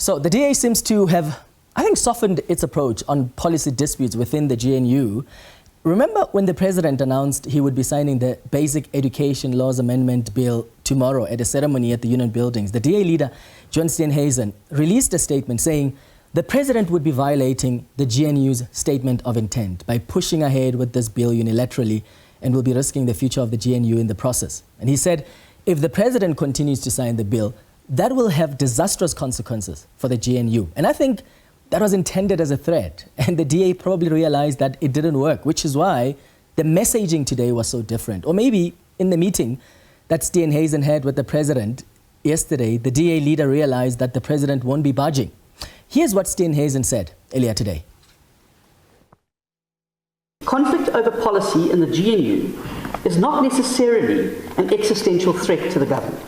So the DA seems to have, I think, softened its approach on policy disputes within the GNU. Remember when the president announced he would be signing the Basic Education Laws Amendment Bill tomorrow at a ceremony at the Union Buildings? The DA leader, John Steenhuisen, released a statement saying the president would be violating the GNU's statement of intent by pushing ahead with this bill unilaterally and will be risking the future of the GNU in the process. And he said, if the president continues to sign the bill, that will have disastrous consequences for the GNU. And I think that was intended as a threat. And the DA probably realized that it didn't work, which is why the messaging today was so different. Or maybe in the meeting that Steenhuisen had with the president yesterday, the DA leader realized that the president won't be budging. Here's what Steenhuisen said earlier today. Conflict over policy in the GNU is not necessarily an existential threat to the government.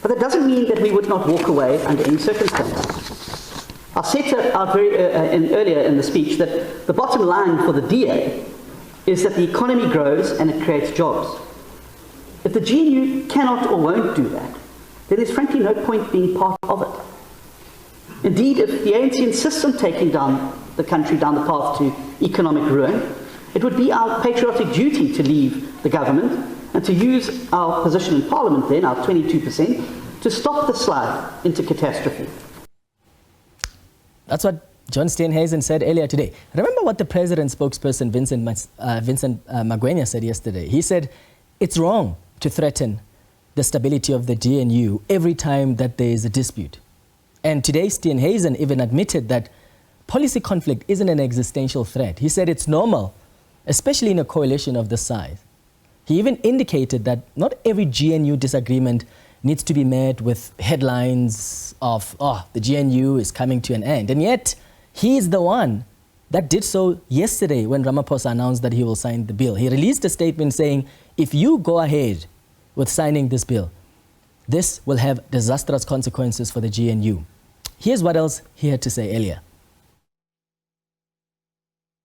But that doesn't mean that we would not walk away under any circumstances. I said out earlier in the speech that the bottom line for the DA is that the economy grows and it creates jobs. If the GNU cannot or won't do that, then there's frankly no point being part of it. Indeed, if the ANC insists on taking down the country down the path to economic ruin, it would be our patriotic duty to leave the government and to use our position in Parliament then, our 22%, to stop the slide into catastrophe. That's what John Steenhuisen said earlier today. Remember what the president's spokesperson, Vincent Magwenya, said yesterday. He said, it's wrong to threaten the stability of the GNU every time that there is a dispute. And today, Steenhuisen even admitted that policy conflict isn't an existential threat. He said it's normal, especially in a coalition of this size. He even indicated that not every GNU disagreement needs to be met with headlines of, oh, the GNU is coming to an end. And yet, he is the one that did so yesterday when Ramaphosa announced that he will sign the bill. He released a statement saying, if you go ahead with signing this bill, this will have disastrous consequences for the GNU. Here's what else he had to say earlier.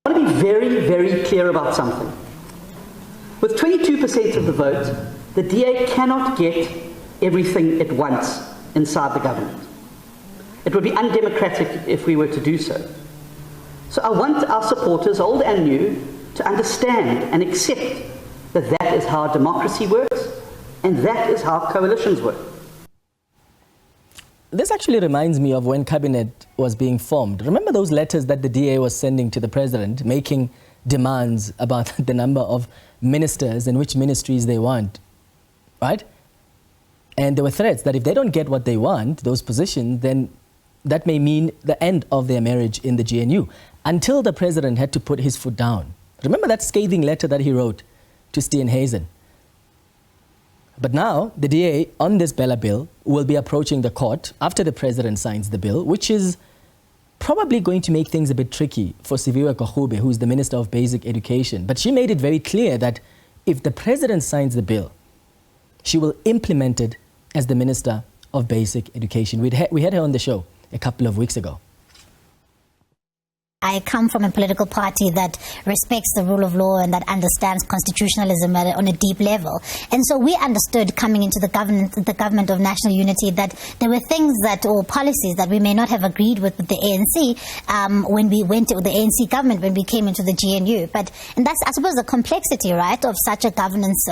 I want to be very, very clear about something. With 22% of the vote, the DA cannot get everything at once inside the government. It would be undemocratic if we were to do so. So I want our supporters, old and new, to understand and accept that that is how democracy works and that is how coalitions work. This actually reminds me of when cabinet was being formed. Remember those letters that the DA was sending to the president, making demands about the number of ministers and which ministries they want, right? And there were threats that if they don't get what they want, those positions, then that may mean the end of their marriage in the GNU, until the president had to put his foot down. Remember that scathing letter that he wrote to Steenhuisen? But now, the DA on this Bela Bill will be approaching the court after the president signs the bill, which is probably going to make things a bit tricky for Siviwe Gahube, who's the Minister of Basic Education. But she made it very clear that if the president signs the bill, she will implement it as the Minister of Basic Education. We had her on the show a couple of weeks ago. I come from a political party that respects the rule of law and that understands constitutionalism on a deep level. And so we understood coming into the government of national unity that there were things that, or policies that we may not have agreed with the ANC when we went to the ANC government, when we came into the GNU. And that's, I suppose, the complexity, right, of such a governance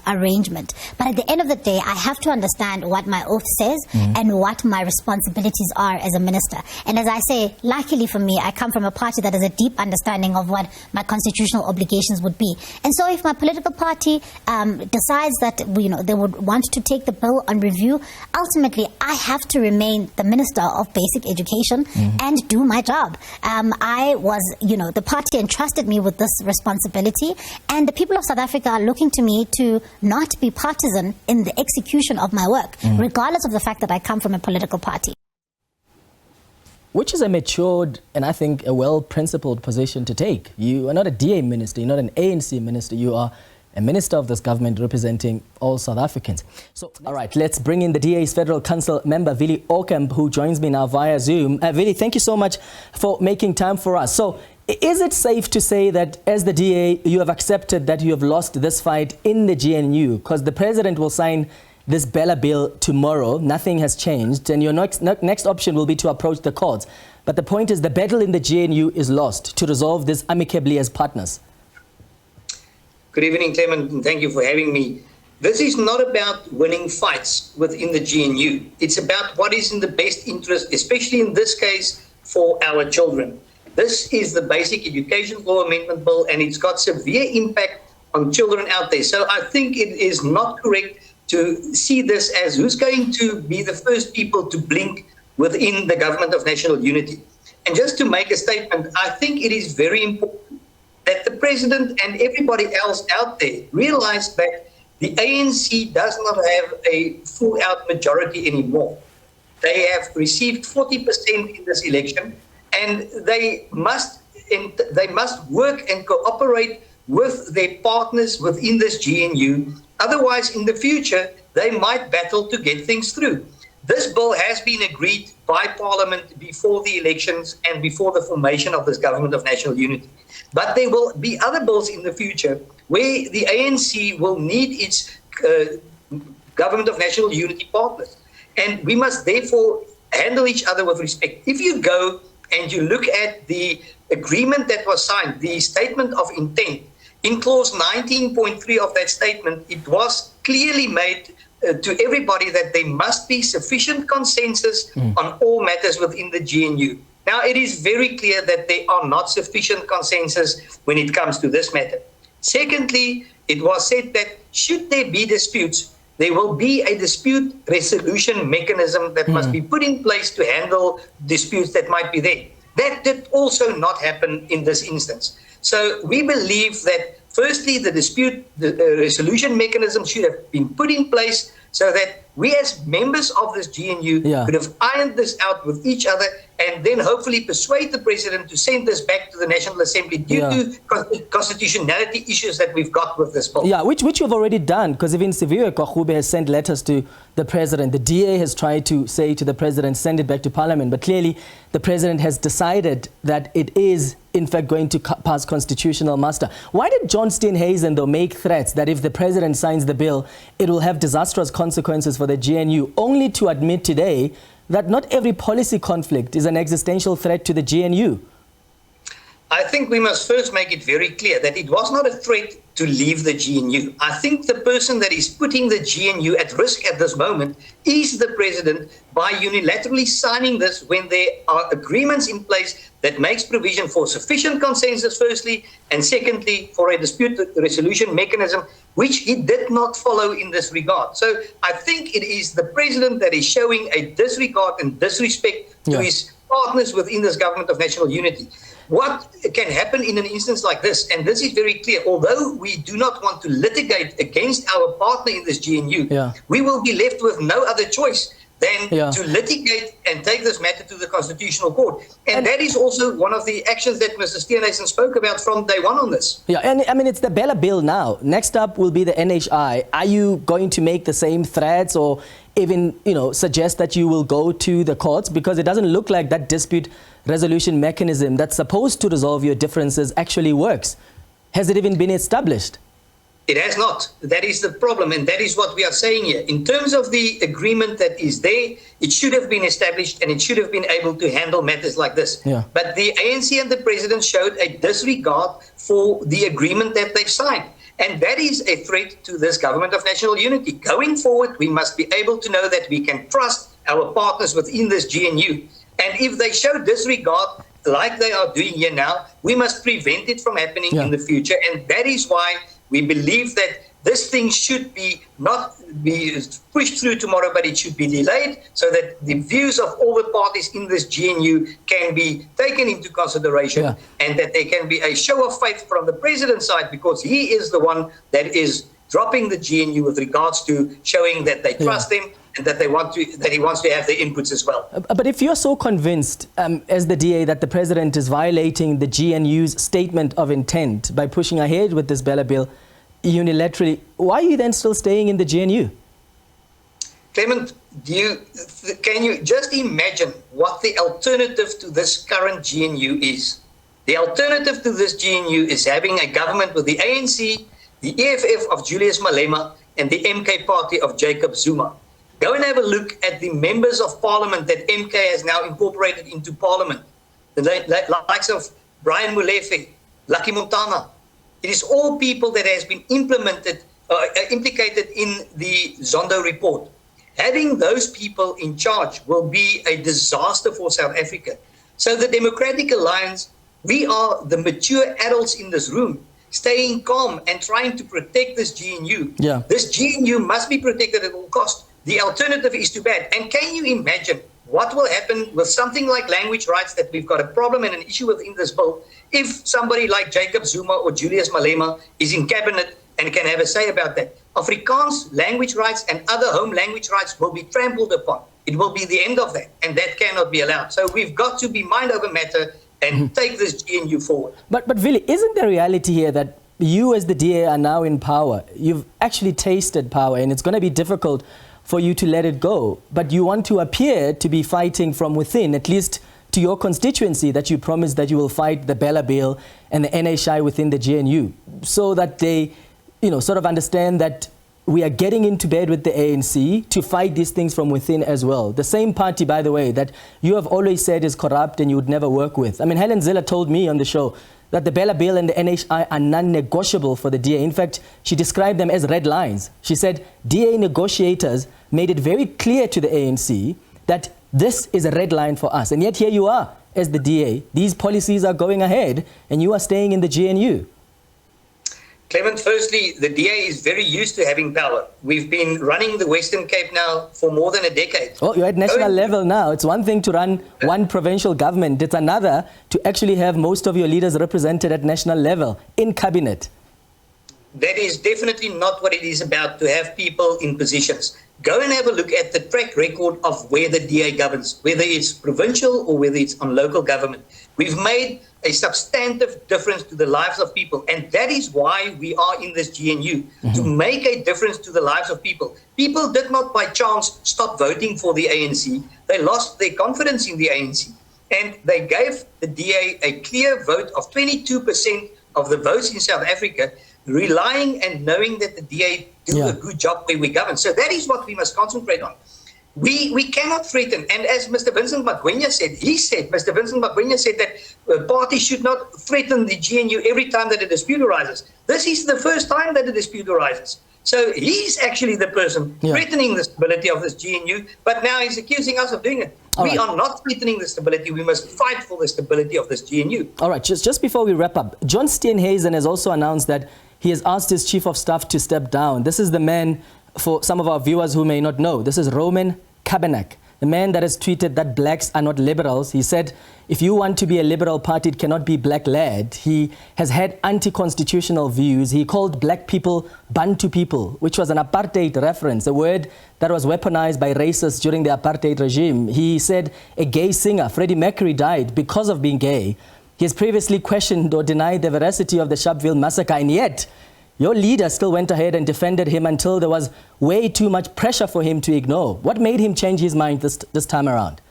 arrangement. But at the end of the day, I have to understand what my oath says and what my responsibilities are as a minister. And as I say, luckily for me, I come from a party that has a deep understanding of what my constitutional obligations would be. And so if my political party decides that they would want to take the bill on review, ultimately I have to remain the Minister of Basic Education and do my job. I was, the party entrusted me with this responsibility, and the people of South Africa are looking to me to not be partisan in the execution of my work, regardless of the fact that I come from a political party. Which is a matured and I think a well-principled position to take. You are not a DA minister, you're not an ANC minister, you are a minister of this government representing all South Africans. So, all right, let's bring in the DA's Federal Council member, Willie Aucamp, who joins me now via Zoom. Willie, thank you so much for making time for us. So, is it safe to say that as the DA, you have accepted that you have lost this fight in the GNU because the president will sign this Bela Bill tomorrow, nothing has changed, and your next option will be to approach the courts. But the point is the battle in the GNU is lost to resolve this amicably as partners. Good evening, Clement, and thank you for having me. This is not about winning fights within the GNU. It's about what is in the best interest, especially in this case, for our children. This is the Basic Education Law Amendment Bill, and it's got severe impact on children out there. So I think it is not correct to see this as who's going to be the first people to blink within the Government of National Unity. And just to make a statement, I think it is very important that the President and everybody else out there realize that the ANC does not have a full-out majority anymore. They have received 40% in this election, and they must work and cooperate with their partners within this GNU. Otherwise, in the future, they might battle to get things through. This bill has been agreed by Parliament before the elections and before the formation of this Government of National Unity. But there will be other bills in the future where the ANC will need its Government of National Unity partners. And we must therefore handle each other with respect. If you go and you look at the agreement that was signed, the statement of intent, in clause 19.3 of that statement, it was clearly made to everybody that there must be sufficient consensus on all matters within the GNU. Now, it is very clear that there are not sufficient consensus when it comes to this matter. Secondly, it was said that should there be disputes, there will be a dispute resolution mechanism that must be put in place to handle disputes that might be there. That did also not happen in this instance. So we believe that firstly, the dispute resolution mechanism should have been put in place so that we as members of this GNU could have ironed this out with each other and then hopefully persuade the President to send this back to the National Assembly due to constitutionality issues that we've got with this bill. Yeah, which you've already done, because even Siviwe Kwagube has sent letters to the President. The DA has tried to say to the President, send it back to Parliament, but clearly the President has decided that it is in fact going to pass constitutional muster. Why did John Steenhuisen, though, make threats that if the President signs the bill, it will have disastrous consequences for the GNU, only to admit today that not every policy conflict is an existential threat to the GNU? I think we must first make it very clear that it was not a threat to leave the GNU. I think the person that is putting the GNU at risk at this moment is the President by unilaterally signing this when there are agreements in place that makes provision for sufficient consensus, firstly, and secondly, for a dispute resolution mechanism, which he did not follow in this regard. So I think it is the President that is showing a disregard and disrespect to his partners within this Government of National Unity. What can happen in an instance like this, and this is very clear, although we do not want to litigate against our partner in this GNU, we will be left with no other choice than to litigate and take this matter to the Constitutional Court. And that is also one of the actions that Mr. Steenhuisen spoke about from day one on this. Yeah, and I mean, it's the Bela Bill now. Next up will be the NHI. Are you going to make the same threats or even, suggest that you will go to the courts? Because it doesn't look like that dispute resolution mechanism that's supposed to resolve your differences actually works. Has it even been established? It has not. That is the problem, and that is what we are saying here. In terms of the agreement that is there, it should have been established and it should have been able to handle matters like this. But the ANC and the President showed a disregard for the agreement that they've signed. And that is a threat to this Government of National Unity. Going forward, we must be able to know that we can trust our partners within this GNU. And if they show disregard, like they are doing here now, we must prevent it from happening in the future. And that is why we believe that this thing should be not be pushed through tomorrow, but it should be delayed so that the views of all the parties in this GNU can be taken into consideration and that there can be a show of faith from the President's side, because he is the one that is dropping the GNU with regards to showing that they trust him and that he wants to have their inputs as well. But if you're so convinced, as the DA, that the President is violating the GNU's statement of intent by pushing ahead with this Bela Bill unilaterally, why are you then still staying in the GNU? Clement, can you just imagine what the alternative to this current GNU is? The alternative to this GNU is having a government with the ANC, the EFF of Julius Malema, and the MK party of Jacob Zuma. Go and have a look at the members of parliament that MK has now incorporated into parliament. The likes of Brian Molefe, Lucky Montana. It is all people that has been implicated in the Zondo report. Having those people in charge will be a disaster for South Africa. So the Democratic Alliance, we are the mature adults in this room, staying calm and trying to protect this GNU. Yeah. This GNU must be protected at all costs. The alternative is too bad. And can you imagine what will happen with something like language rights that we've got a problem and an issue within this bill if somebody like Jacob Zuma or Julius Malema is in cabinet and can have a say about that? Afrikaans language rights and other home language rights will be trampled upon. It will be the end of that, and that cannot be allowed. So we've got to be mind over matter and take this GNU forward. But Willie, isn't the reality here that you as the DA are now in power? You've actually tasted power, and it's going to be difficult for you to let it go. But you want to appear to be fighting from within, at least to your constituency, that you promised that you will fight the Bela Bill and the NHI within the GNU, so that they, sort of understand that we are getting into bed with the ANC to fight these things from within as well. The same party, by the way, that you have always said is corrupt and you would never work with. I mean, Helen Ziller told me on the show that the Bela Bill and the NHI are non-negotiable for the DA. In fact, she described them as red lines. She said DA negotiators made it very clear to the ANC that this is a red line for us. And yet here you are as the DA. These policies are going ahead and you are staying in the GNU. Clement, firstly, the DA is very used to having power. We've been running the Western Cape now for more than a decade. Oh, you're at national level now. It's one thing to run one provincial government. It's another to actually have most of your leaders represented at national level in cabinet. That is definitely not what it is about, to have people in positions. Go and have a look at the track record of where the DA governs, whether it's provincial or whether it's on local government. We've made a substantive difference to the lives of people. And that is why we are in this GNU, to make a difference to the lives of people. People did not by chance stop voting for the ANC. They lost their confidence in the ANC. And they gave the DA a clear vote of 22% of the votes in South Africa, relying and knowing that the DA do a good job where we govern. So that is what we must concentrate on. We cannot threaten. And as Mr. Vincent Magwenya said, Mr. Vincent Magwenya said that parties should not threaten the GNU every time that a dispute arises. This is the first time that a dispute arises. So he's actually the person threatening the stability of this GNU, but now he's accusing us of doing it. We are not threatening the stability. We must fight for the stability of this GNU. All right, just before we wrap up, John Steenhuisen has also announced that he has asked his chief of staff to step down. This is the man, for some of our viewers who may not know, this is Roman Kabanak, the man that has tweeted that blacks are not liberals. He said, if you want to be a liberal party, it cannot be black-led. He has had anti-constitutional views. He called black people Bantu people, which was an apartheid reference, a word that was weaponized by racists during the apartheid regime. He said a gay singer, Freddie Mercury, died because of being gay. He has previously questioned or denied the veracity of the Sharpeville massacre, and yet your leader still went ahead and defended him until there was way too much pressure for him to ignore. What made him change his mind this time around?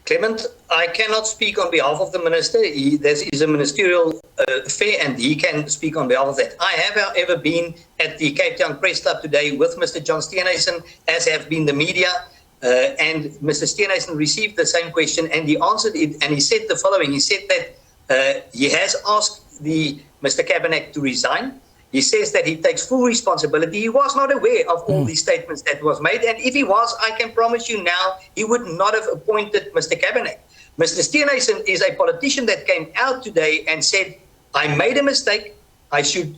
Clement, I cannot speak on behalf of the minister. This is a ministerial affair and he can speak on behalf of that. I have, however, been at the Cape Town Press Club today with Mr. John Steenhuisen, as have been the media. And Mr. Steenhuisen received the same question and he answered it, and he said the following. He said that he has asked Mr. Kabanak to resign. He says that he takes full responsibility. He was not aware of all these statements that was made. And if he was, I can promise you now, he would not have appointed Mr. Kabanak. Mr. Steenhuisen is a politician that came out today and said, I made a mistake. I should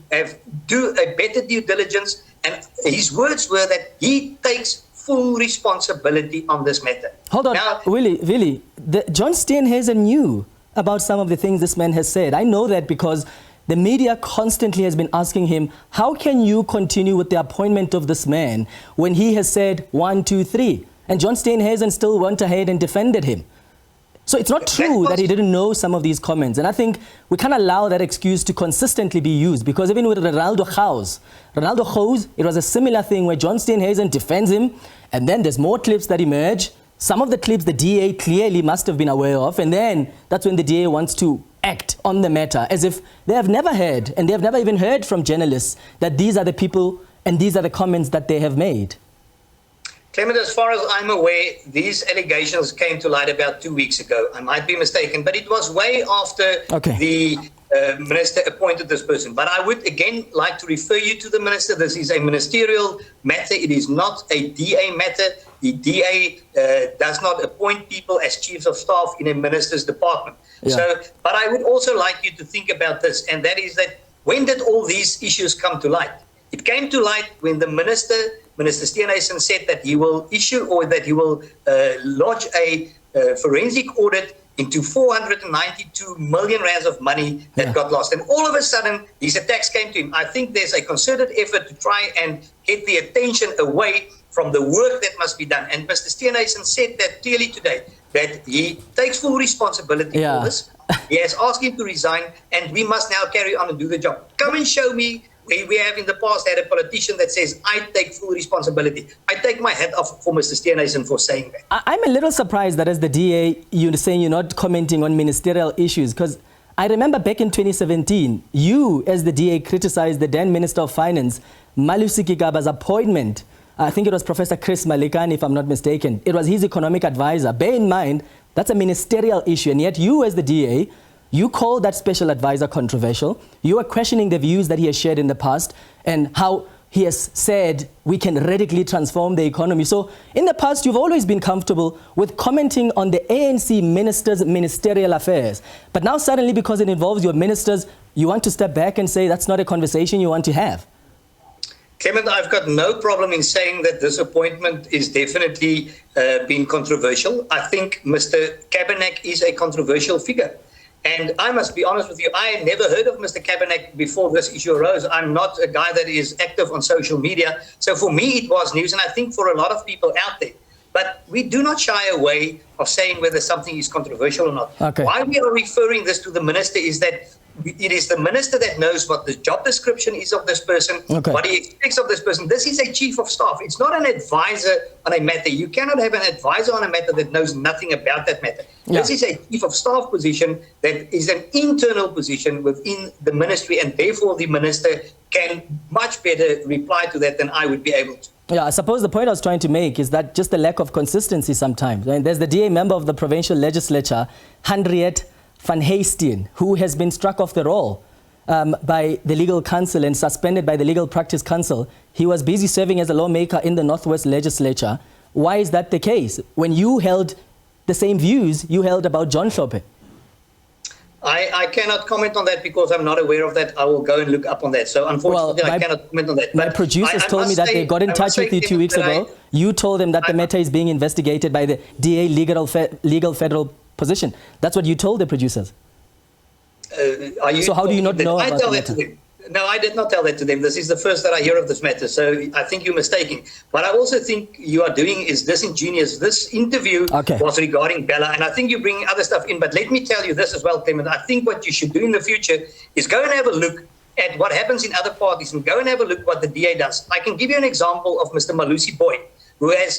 do a better due diligence. And his words were that he takes full responsibility on this matter. Hold on, now, Willie, John Steenhuisen knew about some of the things this man has said. I know that because the media constantly has been asking him, how can you continue with the appointment of this man when he has said 1, 2, 3? And John Steenhuisen still went ahead and defended him. So it's not true that he didn't know some of these comments. And I think we can't allow that excuse to consistently be used, because even with Ronaldo Gous, it was a similar thing where John Steenhuisen defends him, and then there's more clips that emerge. Some of the clips the DA clearly must have been aware of, and then that's when the DA wants to act on the matter as if they have never heard, and they have never even heard from journalists, that these are the people and these are the comments that they have made. Clement, as far as I'm aware, these allegations came to light about 2 weeks ago. I might be mistaken, but it was way after the minister appointed this person. But I would again like to refer you to the minister. This is a ministerial matter. It is not a DA matter. The DA does not appoint people as chiefs of staff in a minister's department. But I would also like you to think about this, and that is that when did all these issues come to light? It came to light when the Minister Steenhuisen, said that he will issue or that he will lodge a forensic audit into 492 million rands of money that got lost. And all of a sudden, these attacks came to him. I think there's a concerted effort to try and get the attention away from the work that must be done. And Mr. Steenhuisen said that clearly today, that he takes full responsibility for this. He has asked him to resign, and we must now carry on and do the job. Come and show me. We have in the past had a politician that says, I take full responsibility. I take my hat off for Mr. Steenhuisen for saying that. I'm a little surprised that as the DA, you're saying you're not commenting on ministerial issues, because I remember back in 2017, you as the DA criticized the then Minister of Finance, Malusi Gigaba's appointment. I think it was Professor Chris Malikani, if I'm not mistaken. It was his economic advisor. Bear in mind, that's a ministerial issue, and yet you as the DA, you call that special advisor controversial. You are questioning the views that he has shared in the past and how he has said we can radically transform the economy. So in the past, you've always been comfortable with commenting on the ANC ministers' ministerial affairs. But now suddenly, because it involves your ministers, you want to step back and say that's not a conversation you want to have. Clement, I've got no problem in saying that this appointment is definitely been controversial. I think Mr. Kabinet is a controversial figure. And I must be honest with you, I had never heard of Mr. Kabinet before this issue arose. I'm not a guy that is active on social media. So for me, it was news, and I think for a lot of people out there. But we do not shy away of saying whether something is controversial or not. Why we are referring this to the minister is that it is the minister that knows what the job description is of this person, what he expects of this person. This is a chief of staff. It's not an advisor on a matter. You cannot have an advisor on a matter that knows nothing about that matter. This is a chief of staff position that is an internal position within the ministry, and therefore the minister can much better reply to that than I would be able to. Yeah, I suppose the point I was trying to make is that just the lack of consistency sometimes. I mean, there's the DA member of the provincial legislature, Henriette Van Heesteen, who has been struck off the roll by the legal council and suspended by the Legal Practice Council. He was busy serving as a lawmaker in the Northwest Legislature. Why is that the case? When you held the same views you held about John Steenhuisen? I cannot comment on that because I'm not aware of that. I will go and look up on that. So unfortunately, I cannot comment on that. My producers told me that they got in touch with you 2 weeks ago. You told them that the matter is being investigated by the DA legal federal position. That's what you told the producers. So how do you not know about the matter? No, I did not tell that to them. This is the first that I hear of this matter. So I think you're mistaken. What I also think you are doing is disingenuous. This interview was regarding Bela, and I think you're bringing other stuff in. But let me tell you this as well, Clement. I think what you should do in the future is go and have a look at what happens in other parties and go and have a look what the DA does. I can give you an example of Mr. Malusi Boy,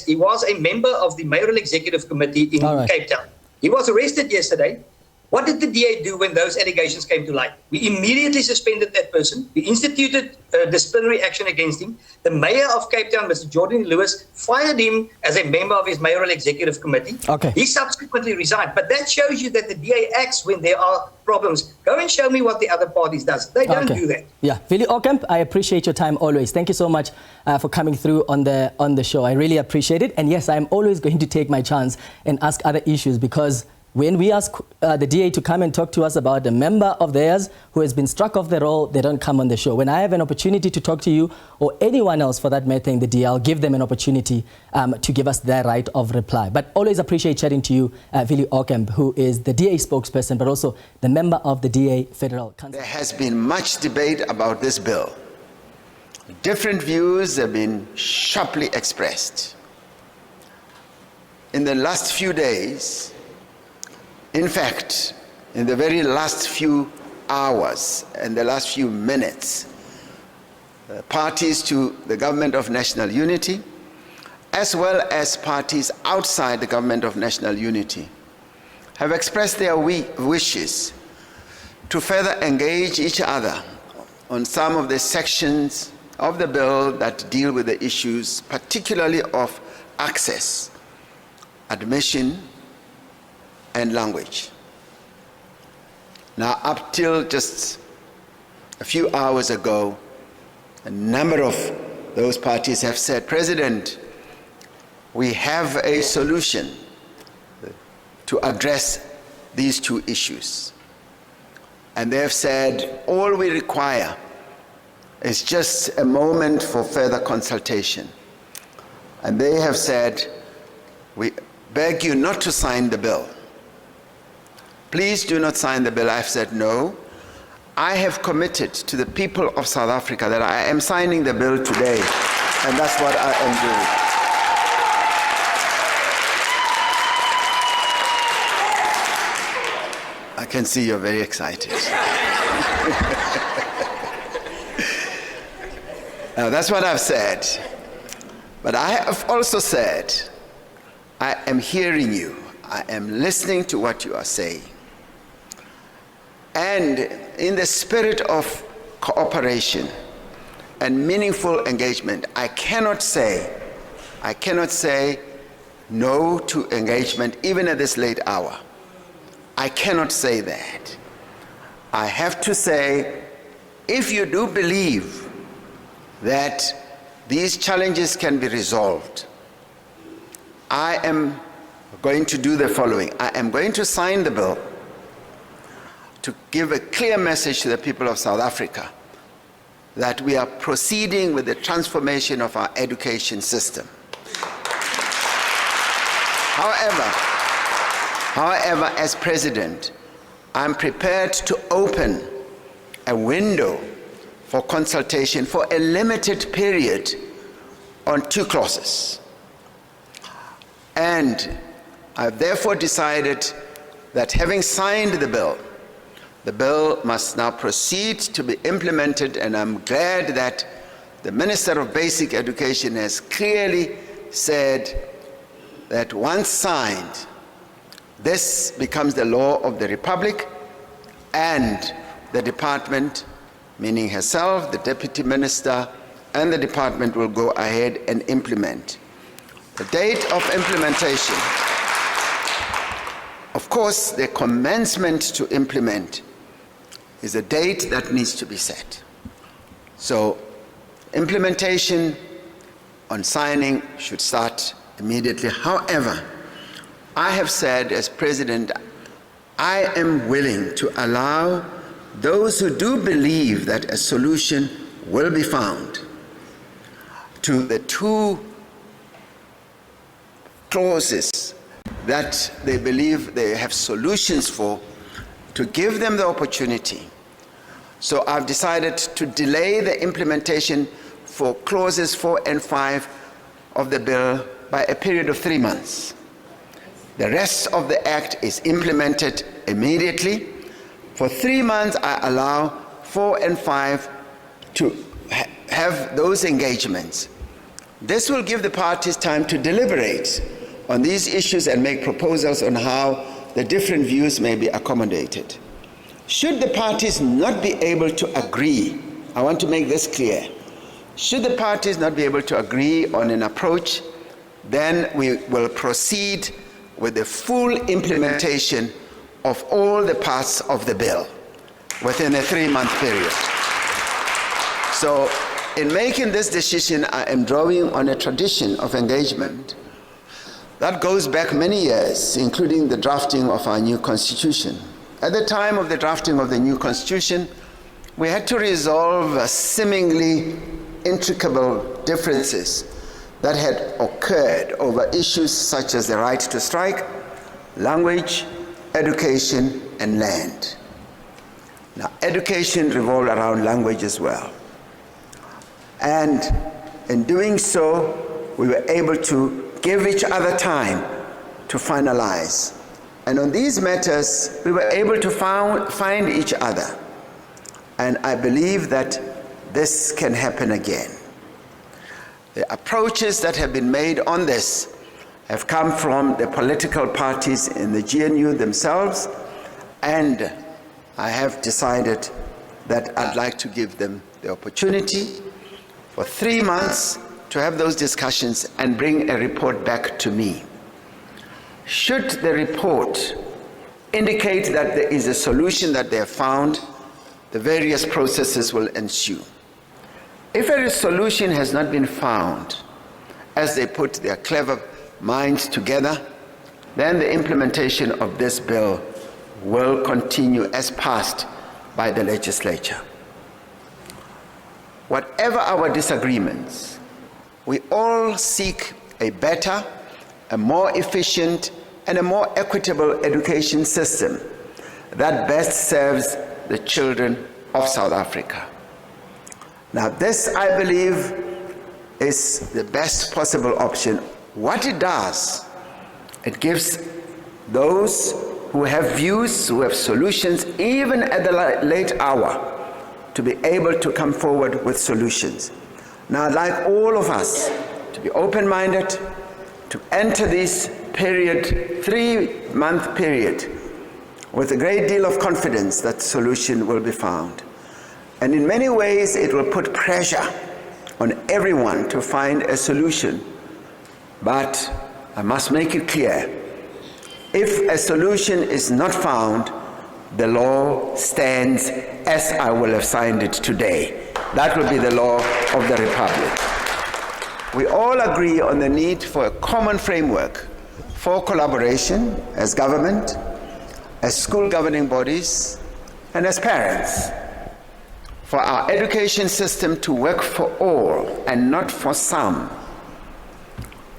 he was a member of the Mayoral Executive Committee in Cape Town. He was arrested yesterday. What did the DA do when those allegations came to light? We immediately suspended that person. We instituted disciplinary action against him. The mayor of Cape Town, Mr. Jordan Lewis, fired him as a member of his mayoral executive committee. He subsequently resigned. But that shows you that the DA acts when there are problems. Go and show me what the other parties does. They don't do that. Yeah, Willie Aucamp, I appreciate your time always. Thank you so much for coming through on the show. I really appreciate it. And yes, I'm always going to take my chance and ask other issues, because when we ask the DA to come and talk to us about a member of theirs who has been struck off the roll, they don't come on the show. When I have an opportunity to talk to you or anyone else for that matter in the DA, I'll give them an opportunity to give us their right of reply. But always appreciate chatting to you, Willie Aucamp, who is the DA spokesperson, but also the member of the DA Federal Council. There has been much debate about this bill. Different views have been sharply expressed. In the last few days, in fact, in the very last few hours and the last few minutes, parties to the Government of National Unity, as well as parties outside the Government of National Unity, have expressed their wishes to further engage each other on some of the sections of the bill that deal with the issues, particularly of access, admission, and language. Now, up till just a few hours ago, a number of those parties have said, President, we have a solution to address these two issues. And they have said, all we require is just a moment for further consultation. And they have said, we beg you not to sign the bill. Please do not sign the bill. I've said no. I have committed to the people of South Africa that I am signing the bill today, and that's what I am doing. I can see you're very excited. Now, that's what I've said. But I have also said, I am hearing you. I am listening to what you are saying. And in the spirit of cooperation and meaningful engagement, I cannot say no to engagement even at this late hour. I cannot say that. I have to say, if you do believe that these challenges can be resolved, I am going to do the following. I am going to sign the bill to give a clear message to the people of South Africa that we are proceeding with the transformation of our education system. However, as president, I'm prepared to open a window for consultation for a limited period on two clauses. And I've therefore decided that having signed the bill must now proceed to be implemented, and I'm glad that the Minister of Basic Education has clearly said that once signed, this becomes the law of the Republic, and the department, meaning herself, the Deputy Minister, and the department will go ahead and implement. The date of implementation, of course, the commencement to implement is a date that needs to be set. So implementation on signing should start immediately. However, I have said as president, I am willing to allow those who do believe that a solution will be found to the two clauses that they believe they have solutions for, to give them the opportunity. So I've decided to delay the implementation for clauses 4 and 5 of the bill by a period of 3 months. The rest of the act is implemented immediately. For 3 months, I allow 4 and 5 to have those engagements. This will give the parties time to deliberate on these issues and make proposals on how the different views may be accommodated. Should the parties not be able to agree, I want to make this clear, should the parties not be able to agree on an approach, then we will proceed with the full implementation of all the parts of the bill within a 3-month period. So in making this decision, I am drawing on a tradition of engagement that goes back many years, including the drafting of our new constitution. At the time of the drafting of the new constitution, we had to resolve seemingly intricable differences that had occurred over issues such as the right to strike, language, education, and land. Now, education revolved around language as well. And in doing so, we were able to give each other time to finalize. And on these matters, we were able to find each other. And I believe that this can happen again. The approaches that have been made on this have come from the political parties in the GNU themselves, and I have decided that I'd like to give them the opportunity for 3 months to have those discussions and bring a report back to me. Should the report indicate that there is a solution that they have found, the various processes will ensue. If a solution has not been found, as they put their clever minds together, then the implementation of this bill will continue as passed by the legislature. Whatever our disagreements, we all seek a better, a more efficient, and a more equitable education system that best serves the children of South Africa. Now, this, I believe, is the best possible option. What it does, it gives those who have views, who have solutions, even at the late hour, to be able to come forward with solutions. Now, I'd like all of us to be open-minded, to enter this period, 3-month period, with a great deal of confidence that solution will be found. And in many ways, it will put pressure on everyone to find a solution. But I must make it clear, if a solution is not found, the law stands as I will have signed it today. That will be the law of the Republic. We all agree on the need for a common framework for collaboration as government, as school governing bodies, and as parents, for our education system to work for all and not for some.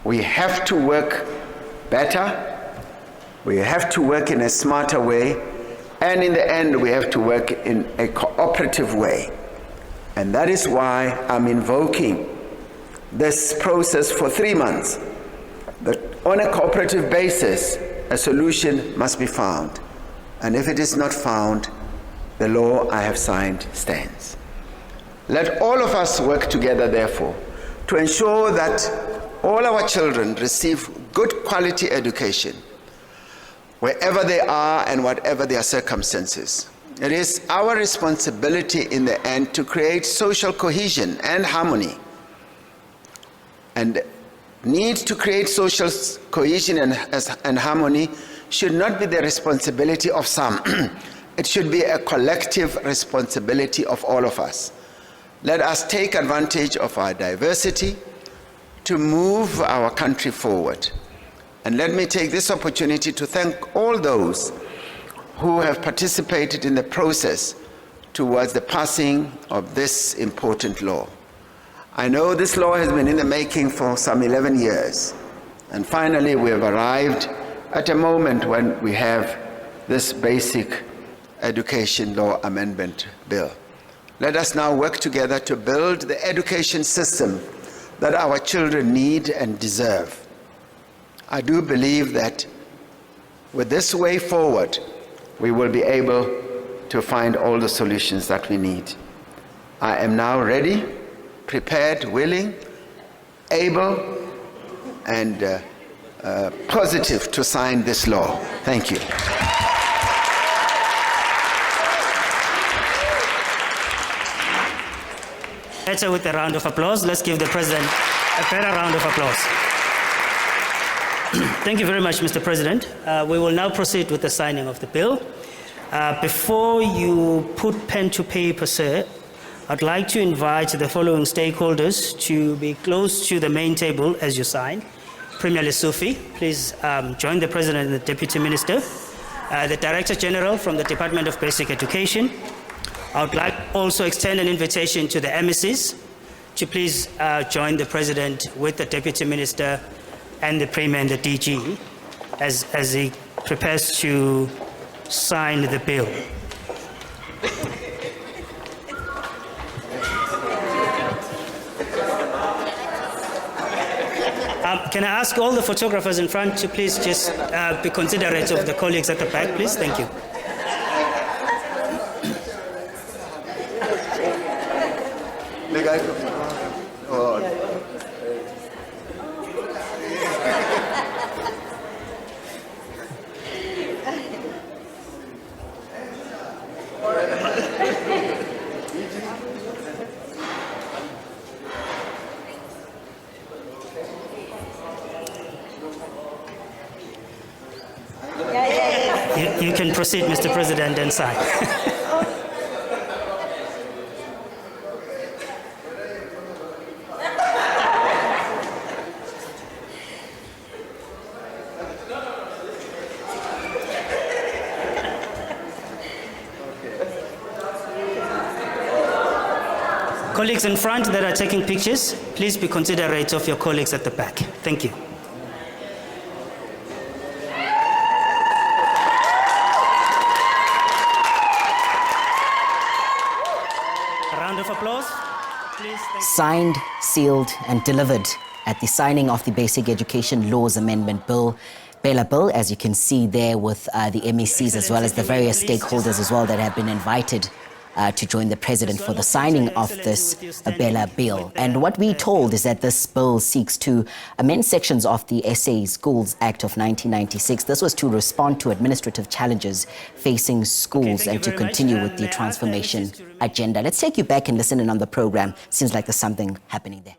We have to work better, we have to work in a smarter way, and in the end, we have to work in a cooperative way. And that is why I'm invoking this process for 3 months, that on a cooperative basis, a solution must be found. And if it is not found, the law I have signed stands. Let all of us work together, therefore, to ensure that all our children receive good quality education, wherever they are and whatever their circumstances. It is our responsibility in the end to create social cohesion and harmony. And need to create social cohesion and harmony should not be the responsibility of some. It should be a collective responsibility of all of us. Let us take advantage of our diversity to move our country forward. And let me take this opportunity to thank all those who have participated in the process towards the passing of this important law. I know this law has been in the making for some 11 years, and finally we have arrived at a moment when we have this basic education law amendment bill. Let us now work together to build the education system that our children need and deserve. I do believe that with this way forward, we will be able to find all the solutions that we need. I am now ready, prepared, willing, able, and positive to sign this law. Thank you. Better with a round of applause. Let's give the President a better round of applause. Thank you very much, Mr. President. We will now proceed with the signing of the bill. Before you put pen to paper, sir, I'd like to invite the following stakeholders to be close to the main table as you sign. Premier Lesufi, please join the President and the Deputy Minister. The Director General from the Department of Basic Education. I would like also extend an invitation to the embassies to please join the President with the Deputy Minister and the Premier and the DG as he prepares to sign the bill. Can I ask all the photographers in front to please just be considerate of the colleagues at the back, please? Thank you. You can proceed, Mr. President, and sign. Colleagues in front that are taking pictures, please be considerate of your colleagues at the back. Thank you. A round of applause, please. Signed, sealed, and delivered at the signing of the Basic Education Laws Amendment Bill. Bela Bill, as you can see there with the MECs as well as the various stakeholders as well that have been invited to join the President for the signing of this Bela Bill. And what we're told is that this bill seeks to amend sections of the SA Schools Act of 1996. This was to respond to administrative challenges facing schools and to continue with the transformation agenda. Let's take you back and listen in on the program. Seems like there's something happening there.